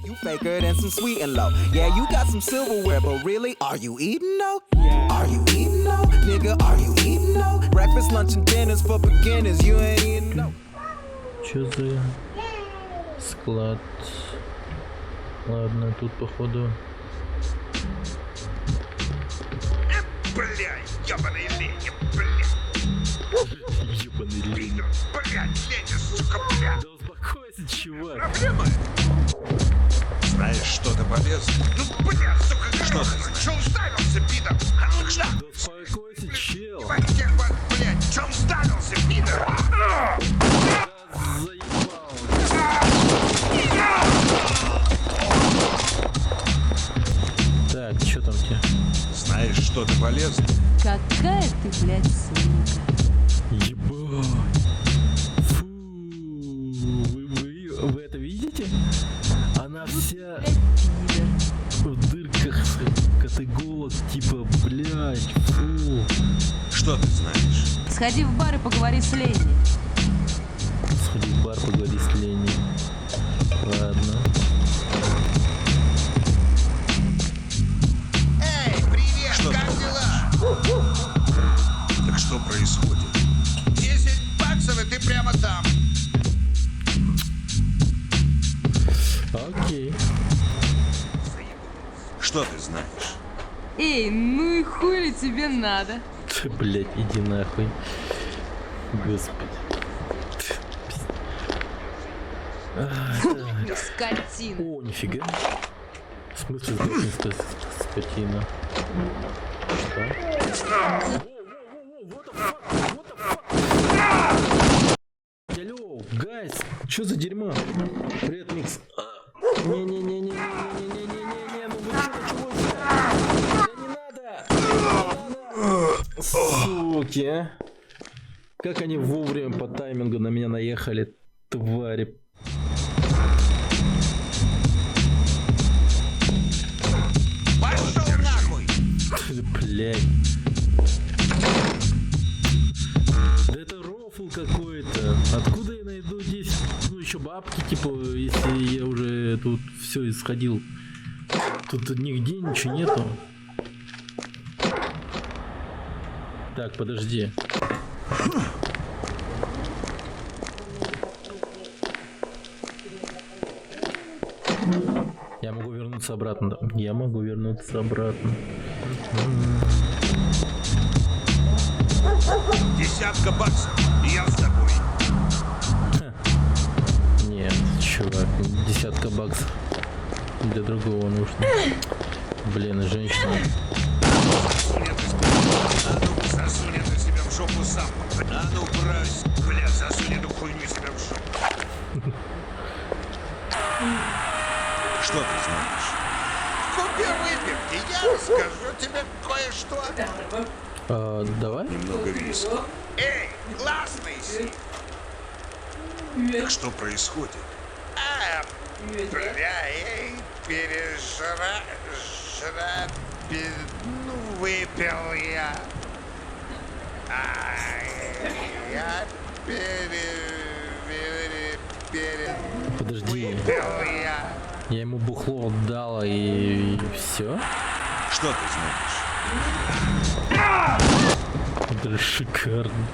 You faker than some sweet and low. Yeah, you got some silverware, but really, are you eating though? Are you eating though? Nigga, are you eating though? Breakfast, lunch, and dinners for beginners. You ain't eating though. Чё за склад? Ладно, тут походу. Блядь, ёбаный Леня, блядь. Ёбаный лень. Блядь, Леня, сука, блядь. Да успокойся, чувак. Проблема? Знаешь что-то полезное? Ну, блядь, сука, что ты? Чё уставился, пидор? А ну, что? Да успокойся, чел. Ебать тех вас, блядь, чё уставился, пидор? Заебал. Так, чё там тебе? Знаешь что-то полезное? Какая ты, блядь, свинка. Ебать. Фу. Вы это видите? Она вся в дырках от иголок, типа, блядь, фу. Что ты знаешь? Сходи в бар и поговори с Леней. Сходи в бар, поговори с Леней. Ладно. Эй, привет, что как дела? Так что происходит? 10 баксов, и ты прямо там. Окей. Что ты знаешь? Эй, ну и хуй ли тебе надо? Ты, блядь, иди нахуй. Господи. Скотина. О, нифига. В смысле, сдохни, скотина. Алло, гайс, что за дерьмо? Привет, Микс. Не-не-не-не-не-не-не-не-не, ну вы что началось? Да не надо! Суки, а? Как они вовремя по таймингу на меня наехали, твари. Пошел нахуй! Блядь. Да это рофл какой-то. Откуда я найду здесь, ну, еще бабки, типа, если я уже тут все исходил. Тут нигде ничего нету. Так, подожди. Я могу вернуться обратно. Да. Я могу вернуться обратно. 10 баксов, и я с тобой. Нет, чувак, 10 баксов для другого нужно. Блин, женщина. Засунь это себе в жопу сам. А ну, брось. Бля, засунь эту хуйню себе в жопу. Что ты знаешь? Купи выпивки, я расскажу тебе кое-что. Давай. Немного виски. Эй, классный си. Так что происходит? Бля, эй, выпил я. Я Подожди. выпил я. Я ему бухло отдала и все. Что ты знаешь? Это шикарно.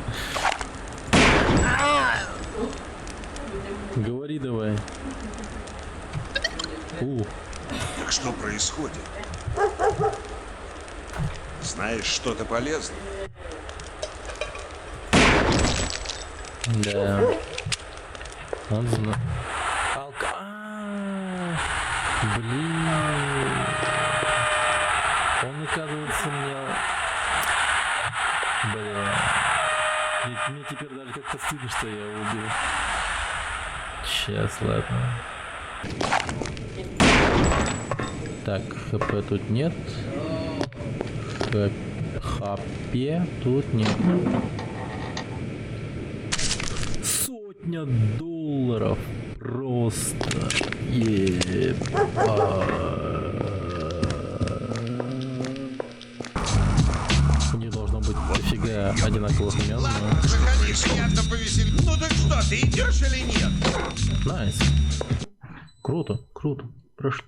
Говори давай. Так что происходит? Знаешь что-то полезное? Да. Он знает. Блин. Он, оказывается, мне... Бля. Мне теперь даже как-то стыдно, что я его убил. Сейчас, ладно. Так, хп тут нет. ХП тут нет. $100 просто. У них должно быть дофига одинаковых имен. Ладно, заходи, приятно повеселить. Ну так что, ты идешь или нет? Найс. Круто, круто. прошло.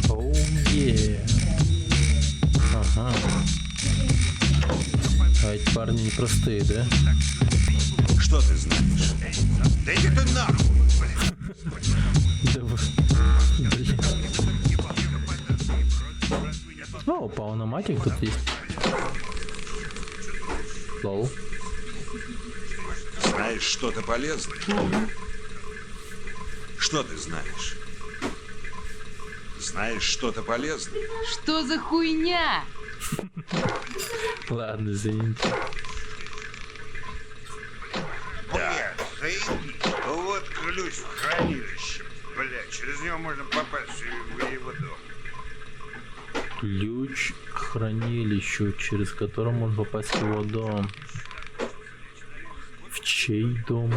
Оу, ага. А эти парни непростые, да? Что ты знаешь? Да иди ты нахуй! Да вы... Блин. О, пауноматик тут есть. Лол. Знаешь что-то полезное? Что ты знаешь? Знаешь что-то полезное? Что за хуйня? Ладно, извините. Да. Вот ключ в хранилище. Бля, через него можно попасть в его дом. Ключ к хранилищу, через который можно попасть в его дом. В чей дом?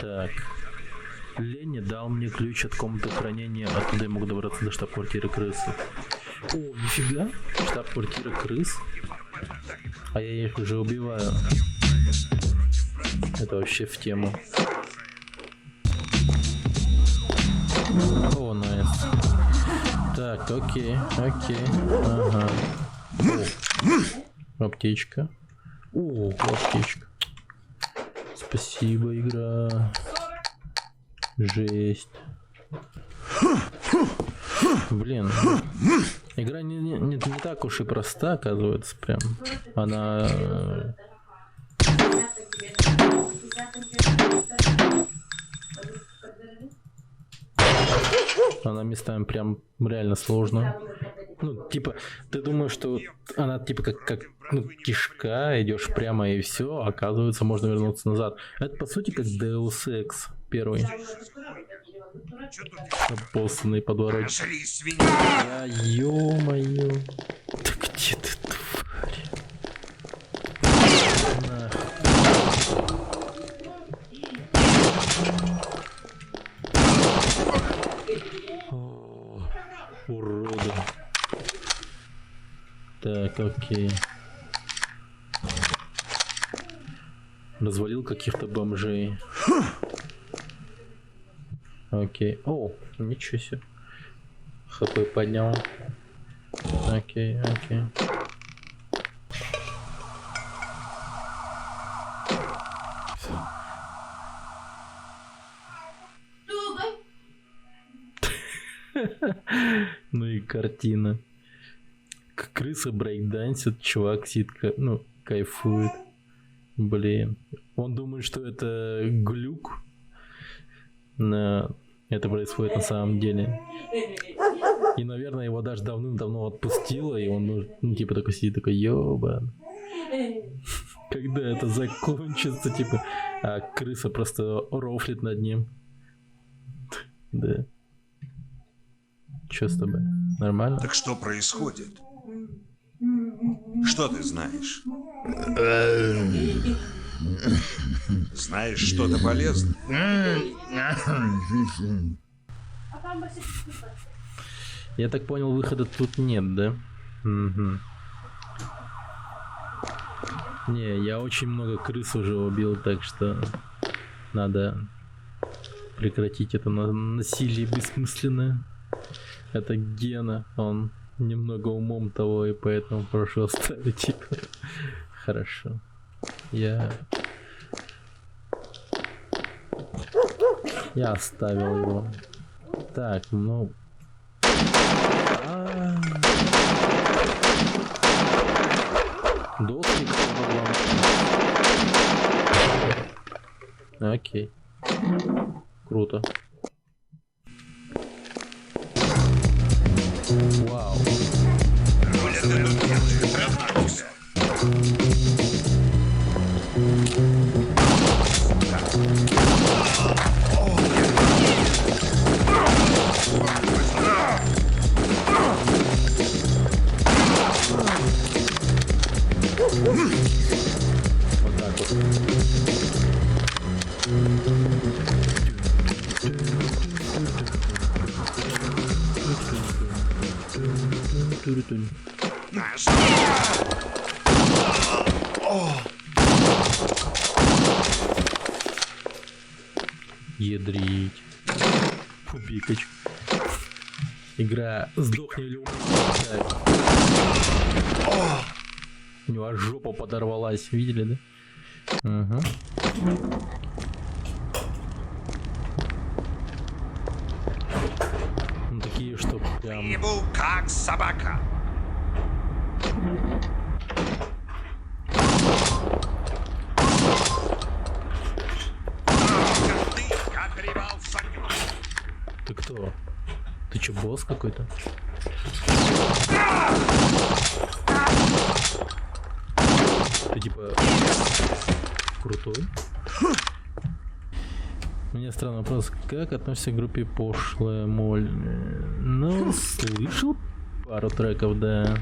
Так. Ленни дал мне ключ от комнаты хранения, оттуда я мог добраться до штаб-квартиры крысы. О, нифига! Штаб-квартира крыс? А я их уже убиваю. Это вообще в тему. О, найс. Так, окей. Ага. О, аптечка. О, аптечка. Спасибо, игра. Жесть. Блин. Игра не так уж и проста, оказывается, прям. Она... Она местами прям реально сложно. Ну, типа, ты думаешь, что она типа как кишка, идешь прямо и все, оказывается, можно вернуться назад. Это по сути как Deus Ex первый. Обоссанный подворот. Я, ё-моё. Да где ты, тварь? О, уроды. Так, окей. Развалил каких-то бомжей. Окей. О, ничего себе. ХП поднял. Окей. Ну и картина. Крыса брейкдансит, чувак сидит, кайфует. Блин. Он думает, что это глюк. Но это происходит на самом деле. И, наверное, его даже давным-давно отпустило, и он, типа, такой сидит, такой, ёбан. Когда это закончится, типа, а крыса просто рофлит над ним. Да. Чё с тобой? Нормально? Так что происходит? Что ты знаешь? Знаешь что-то полезное? Я так понял, выхода тут нет, да? Угу. Не, я очень много крыс уже убил, так что надо прекратить это насилие бессмысленное. Это Гена, он немного умом того, и поэтому прошу оставить его. Хорошо. Я оставил его. Так, ну... Доски, кто окей. Круто. Вау. Вот так вот. Ядрить. Фу, Пикач. Игра «Сдохни или умри». У него аж жопа подорвалась, видели, да? Угу. Ну, такие, что прям... Ебу как собака. Ты как ревал в саке. Ты кто? Ты чё, босс какой-то? Ты типа крутой? Мне странный вопрос, как относишься к группе Пошлая Моль? Ну, слышал пару треков, да.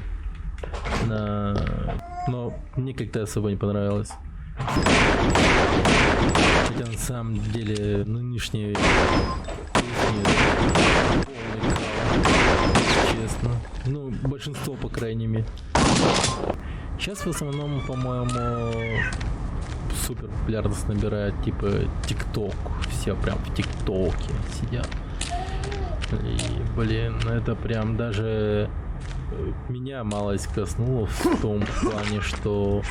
Но мне как-то особо не понравилось. Хотя на самом деле нынешние песни полный кал, честно. Ну, большинство, по крайней мере. Сейчас в основном, по-моему, супер популярность набирает типа ТикТок. Все прям в ТикТоке сидят. И, блин, это прям даже меня малость коснуло в том плане, что...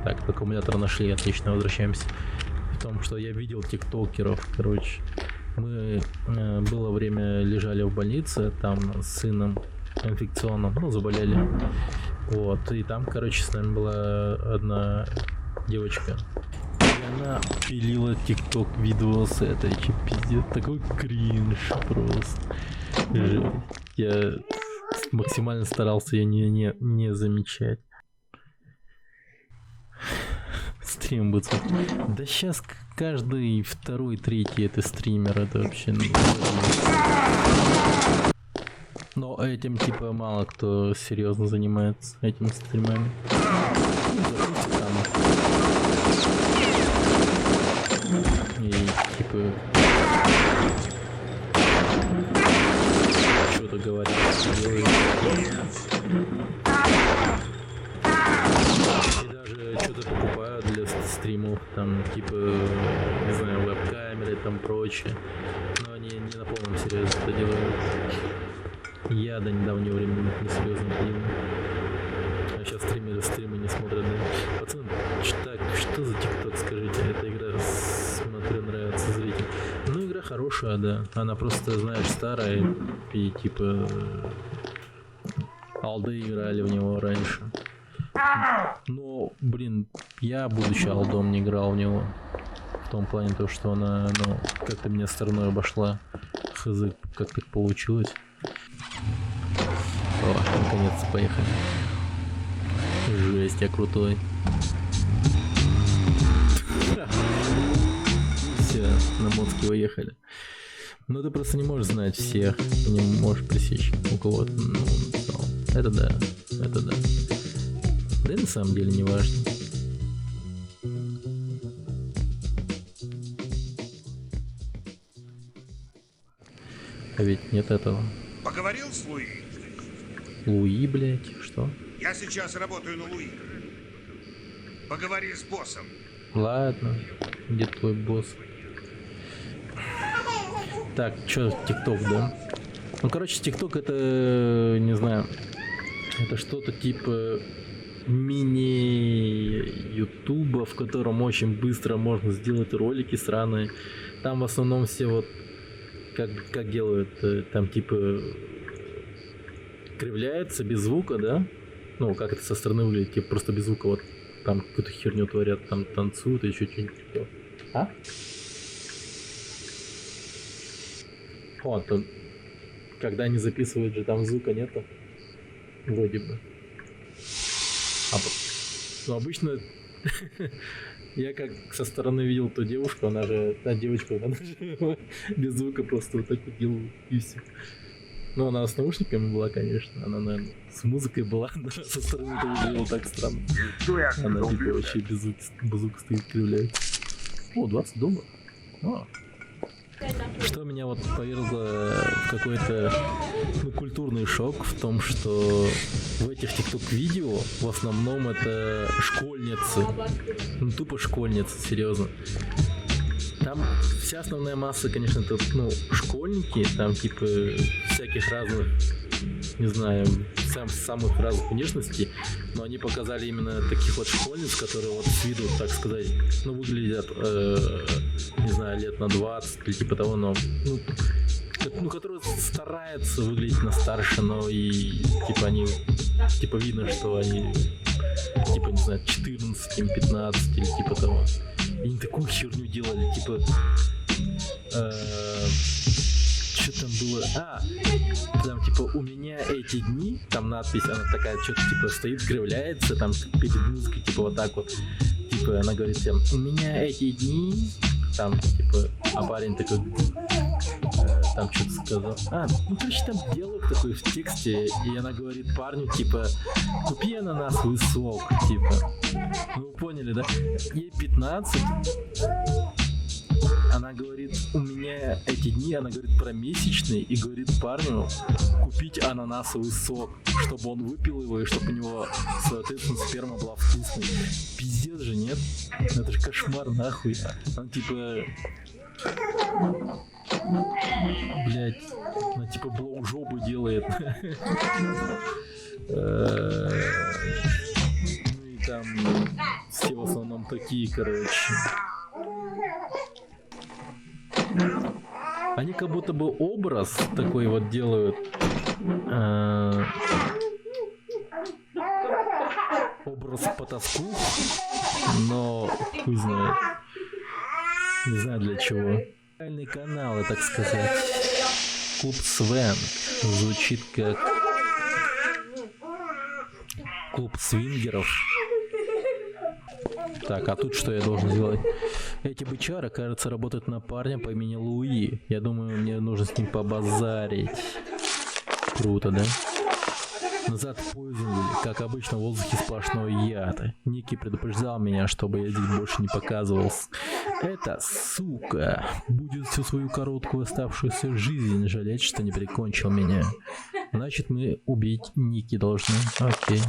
Так, аккумулятор нашли, отлично, возвращаемся. В том, что я видел тиктокеров, короче. Мы было время лежали в больнице, там с сыном инфекционным, ну, заболели. Вот, и там, короче, с нами была одна девочка. И она пилила тикток видосы, это еще пиздец, такой кринж просто. Я максимально старался ее не замечать. Стрим будет. Да сейчас каждый второй, третий это стример, это вообще... Но этим типа мало кто серьезно занимается этими стримами. И типа... Что-то говорят, делают. И даже что-то покупают для стримов, там типа, не знаю, веб-камеры, там прочее. Но они не на полном серьезе это делают. Я до недавнего времени не серьезно понимаю. А сейчас стримы не смотрят, да? Пацаны, что за ТикТок, скажите? Эта игра, смотрю, нравится зрителям. Ну, игра хорошая, да. Она просто, знаешь, старая. И типа... Алды играли в него раньше. Но, блин, я, будучи алдом, не играл в него. В том плане, то, что она, ну, как-то меня стороной обошла. Хз, как так получилось. О, наконец-то поехали. Жесть, я крутой. Все, на мозге уехали. Но ты просто не можешь знать всех. Не можешь пресечь у кого-то. Ну, это да, это да. Да и на самом деле не важно. А ведь нет этого. Поговорил с Луи? Луи, блять, что? Я сейчас работаю на Луи. Поговори с боссом. Ладно, где твой босс? Так, чё, ТикТок, да? Ну, короче, ТикТок это, не знаю, это что-то типа мини-ютуба, в котором очень быстро можно сделать ролики сраные. Там в основном все вот, как делают, там типа кривляется без звука, да? Ну, как это со стороны выглядит, типа просто без звука, вот там какую-то херню творят, там танцуют и еще что-нибудь такое. А? Вот, когда они записывают же, там звука нету. Вроде бы. Ну, обычно я как со стороны видел ту девушку, она же, та девочка, она же без звука просто вот так вот делала и все. Ну, она с наушниками была, конечно, она, наверное, с музыкой была, но со стороны это выглядело так странно. Она типа вообще без звука стоит, кривляется. О, $20. О. Что меня вот повергло в какой-то культурный шок в том, что в этих тикток-видео в основном это школьницы. Ну, тупо школьницы, серьезно. Там вся основная масса, конечно, это, ну, школьники, там, типа, всяких разных, не знаю, самых разных внешностей, но они показали именно таких вот школьниц, которые вот с виду, так сказать, ну, выглядят, не знаю, лет на 20 или типа того, но, ну, которые стараются выглядеть на старше, но и, типа, они, типа, видно, что они, типа, не знаю, 14, им 15 или типа того. И они такую херню делали, типа, что там было? Там, типа, у меня эти дни, там надпись, она такая, что-то, типа, стоит, кривляется, там, перед музыкой, типа, вот так вот. Типа, она говорит всем, у меня эти дни, там, типа, а парень такой, там что-то сказал. Ну, короче, там диалог такой в тексте, и она говорит парню, типа, купи ананасовый сок, типа. Ну, вы поняли, да? Ей 15. Она говорит, у меня эти дни, она говорит про месячные, и говорит парню купить ананасовый сок, чтобы он выпил его, и чтобы у него, соответственно, сперма была вкусной. Пиздец же, нет? Это же кошмар, нахуй. Он типа... Блять, она типа блоу-жобу делает. Ну и там все в основном такие, короче. Они как будто бы образ такой вот делают. Образ потаскух, но хуй знает. Не знаю для чего. Реальные каналы, так сказать. Клуб Свен звучит как клуб свингеров. Так, а тут что я должен сделать? Эти бычары, кажется, работают на парня по имени Луи. Я думаю, мне нужно с ним побазарить. Круто, да? Назад в Пойзенвилле, как обычно, в воздухе сплошной яд. Ники предупреждал меня, чтобы я здесь больше не показывался. Эта сука будет всю свою короткую оставшуюся жизнь жалеть, что не прикончил меня. Значит, мы убить Ники должны. Окей.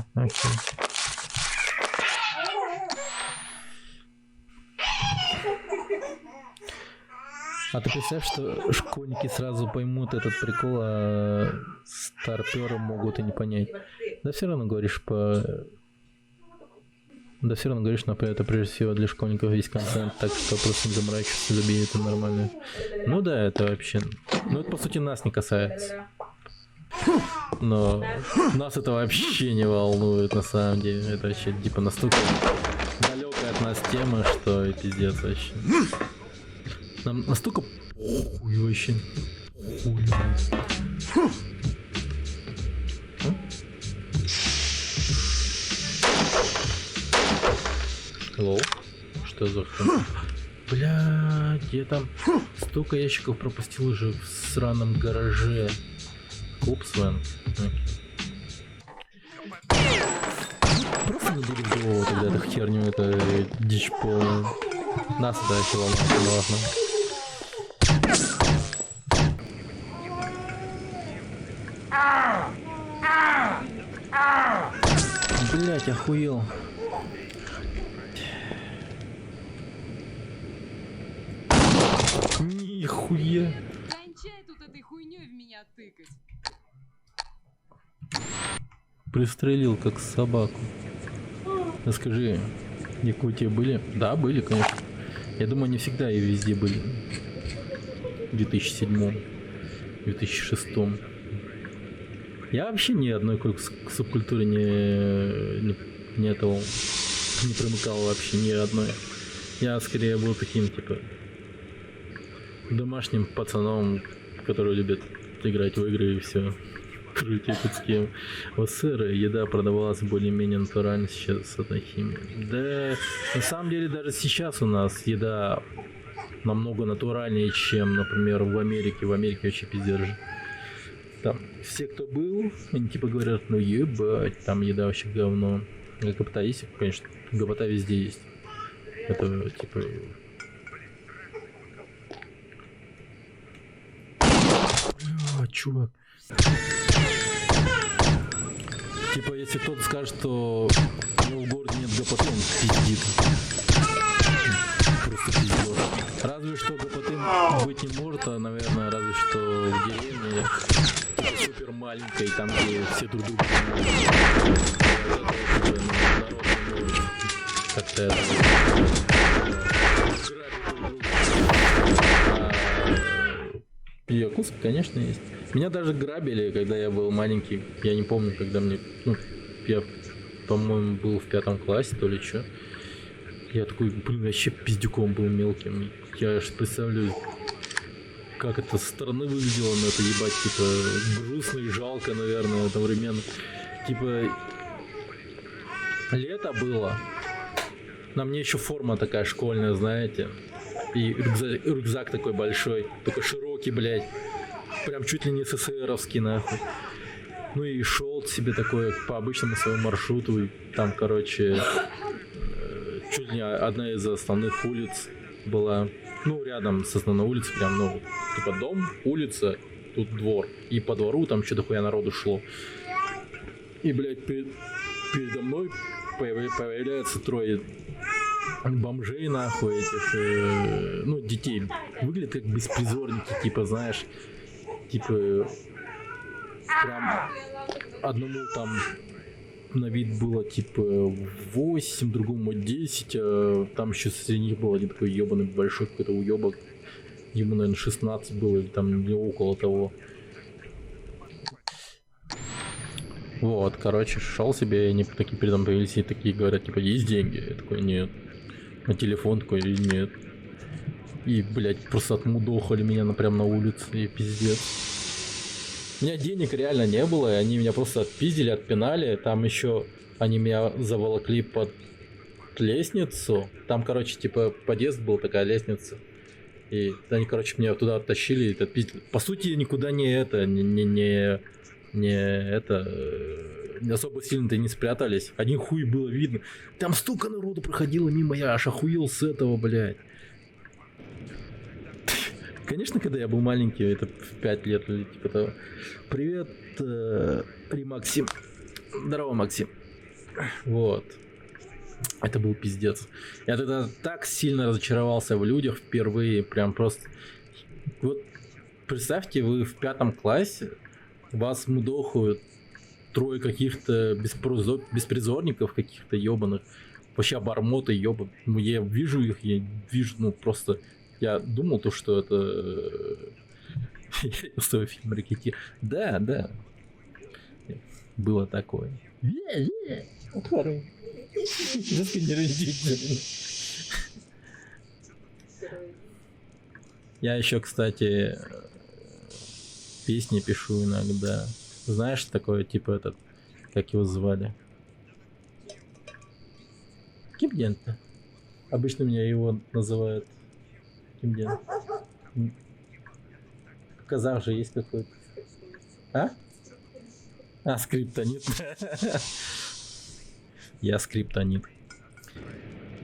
А ты представляешь, что школьники сразу поймут этот прикол, а старперы могут и не понять. Да все равно говоришь, например, это прежде всего для школьников весь контент, так что просто не заморачивайся, забей, это нормально. Ну да, это вообще... Ну это по сути нас не касается. Но нас это вообще не волнует на самом деле. Это вообще типа настолько далекая от нас тема, что и пиздец вообще. Нам настолько похуй вообще. Hello? Что за хуйня? Бля, я там столько ящиков пропустил уже в сраном гараже. Клуб Свен. Просто не бери в голову тогда эту херню, это дичь полная. Нас это вообще волнует, не важно. Блять, охуел. Нихуя. Кончай тут этой хуйней в меня тыкать. Пристрелил как собаку. Расскажи, в Якутии были? Да, были, конечно. Я думаю, они всегда и везде были. В 2007, 2006. Я вообще ни одной субкультуре не примыкал вообще ни одной. Я скорее был таким, типа, домашним пацаном, который любит играть в игры и все. Крутить якутские. В СССР еда продавалась более-менее натурально, сейчас это химия. Да, на самом деле даже сейчас у нас еда намного натуральнее, чем, например, в Америке. В Америке вообще пиздец же. Там все, кто был, они типа говорят, ну ебать, там еда вообще говно. Гопота есть, конечно, гопота везде есть. Это типа... Чувак. Типа, если кто-то скажет, что у него в городе нет гопоты, он пиздит. просто пиздец. Разве что ГПТ быть не может, а, наверное, разве что в деревне типа, супер маленькой, там где все друг друга знают. Как-то это... Якутск, конечно, есть. Меня даже грабили, когда я был маленький. Я не помню, когда мне... Ну, я, по-моему, был в 5 классе, то ли что. Я такой, блин, вообще пиздюком был мелким. Я аж представляю, как это со стороны выглядело, но это ебать, типа, грустно и жалко, наверное, одновременно. Типа, лето было. На мне еще форма такая школьная, знаете. И рюкзак такой большой, такой широкий, блядь. Прям чуть ли не СССРовский, нахуй. Ну и шел себе такой по обычному своему маршруту. И там, короче, чуть ли не одна из основных улиц была. Ну, рядом с основной улицей, прям, ну, типа дом, улица, тут двор. И по двору там что-то хуя народу шло. И, блядь, передо мной появляется 3 бомжей, нахуй, этих, ну, детей. Выглядят как беспризорники, типа, знаешь, типа, прям одному там на вид было, типа, 8, другому 10, а там еще среди них был один такой ебаный большой какой-то уебок. Ему, наверное, 16 было, или там не около того. Вот, короче, шел себе, и они такие передо мной появились, и такие говорят, типа, есть деньги? Я такой, нет. На телефон такой, и нет. И, блядь, просто отмудохали меня прям на улице, и пиздец. У меня денег реально не было, и они меня просто отпиздили, отпинали. Там еще они меня заволокли под лестницу. Там, короче, типа, подъезд был, такая лестница. И они, короче, меня туда оттащили и отпиздили. По сути, никуда не это, не особо сильно-то не спрятались. Один хуй было видно. Там столько народу проходило мимо, я аж охуел с этого, блядь. Конечно, когда я был маленький, это в 5 лет или типа того. Привет, Максим. Здорово, Максим. Вот. Это был пиздец. Я тогда так сильно разочаровался в людях впервые, прям просто. Вот представьте, вы в 5 классе, вас мудохают 3 каких-то беспризорников каких-то ебаных, вообще обормоты ебаных. Ну, я вижу их, я вижу, ну просто, я думал то, что это что фильм «Рекетир». Да, да, было такое. Я еще, кстати, песни пишу иногда. Знаешь, такое, типа этот, как его звали? Кимден-то. Обычно меня его называют Кимден. В казах же есть какой-то. А, скриптонит. Я скриптонит.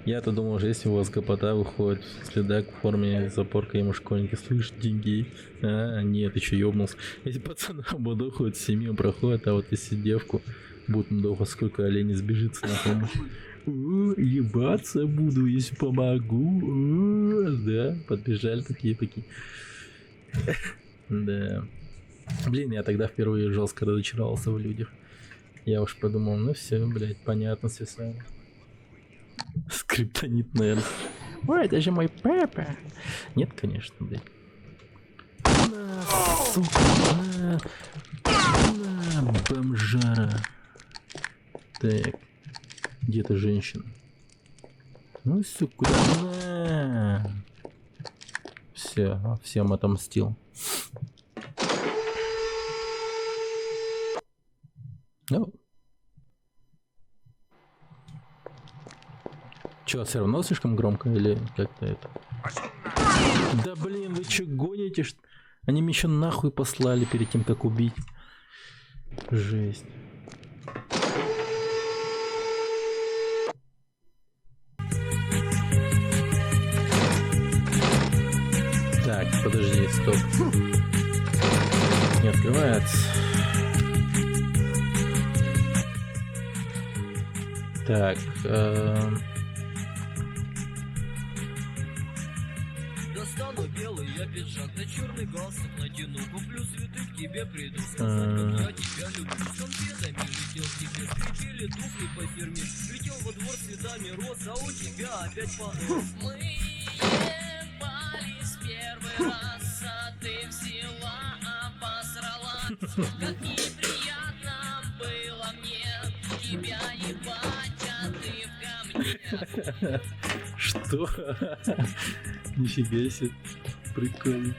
Я-то думал, что если у вас ГПТ выходит следак в форме запорка, ему школьники, слышь, деньги. А, нет, еще ёбнулся. Эти пацаны ободохают, семью проходят, а вот если девку будут мдохать, сколько оленей сбежится на помощь. Ебаться буду, если помогу. Да, подбежали такие. Да. Блин, я тогда впервые жестко разочаровался в людях. Я уж подумал, ну все, блядь, понятно все сами. Скриптонит, наверное. Ой, это же мой папа. Нет, конечно, блядь. На, сука, на, бомжара. Так, где-то женщина. Ну, сука, на. Все, всем отомстил. Ну. Че, все равно слишком громко или как-то это? Да блин, вы че гоните? Они меня еще нахуй послали перед тем, как убить. Жесть. Так, подожди, стоп. Не открывается. Так, я пиджак, да черный галстук натяну. Куплю цветы, к тебе приду, сказать, как я тебя люблю. С конфетами летел к тебе, скрипели туфли по фирме. Летел во двор цветами роз, а у тебя опять понос. Мы ебались первый раз, а ты взяла, обосрала. Как неприятно было мне тебя ебать, а ты в говне. Что? Нифига себе. Прикольно.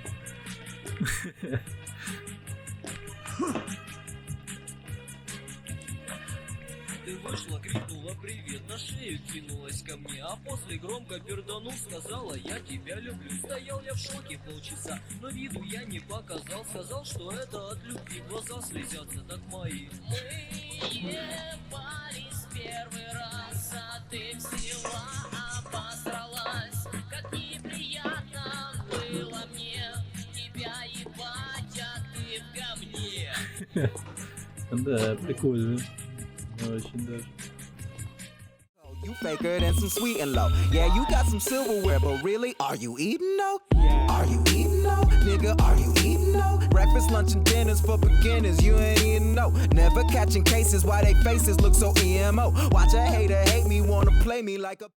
Ты вышла, крикнула привет, на шею кинулась ко мне, а после громко перданув сказала, я тебя люблю. Стоял я в шоке полчаса, но виду я не показал. Сказал, что это от любви, глаза слезятся, так мои. Мы ебались первый раз, а ты взяла, обосралась. Как неприятно было мне тебя ебать, а ты в говне. Да, прикольно. Очень даже. You faker than some sweet and low. Yeah, you got some silverware, but really, are you eating though? Are you eating though? Nigga, are you eating though? Breakfast, lunch, and dinners for beginners, you ain't eating no. Never catching cases, why they faces look so emo. Watch a hater hate me, wanna play me like a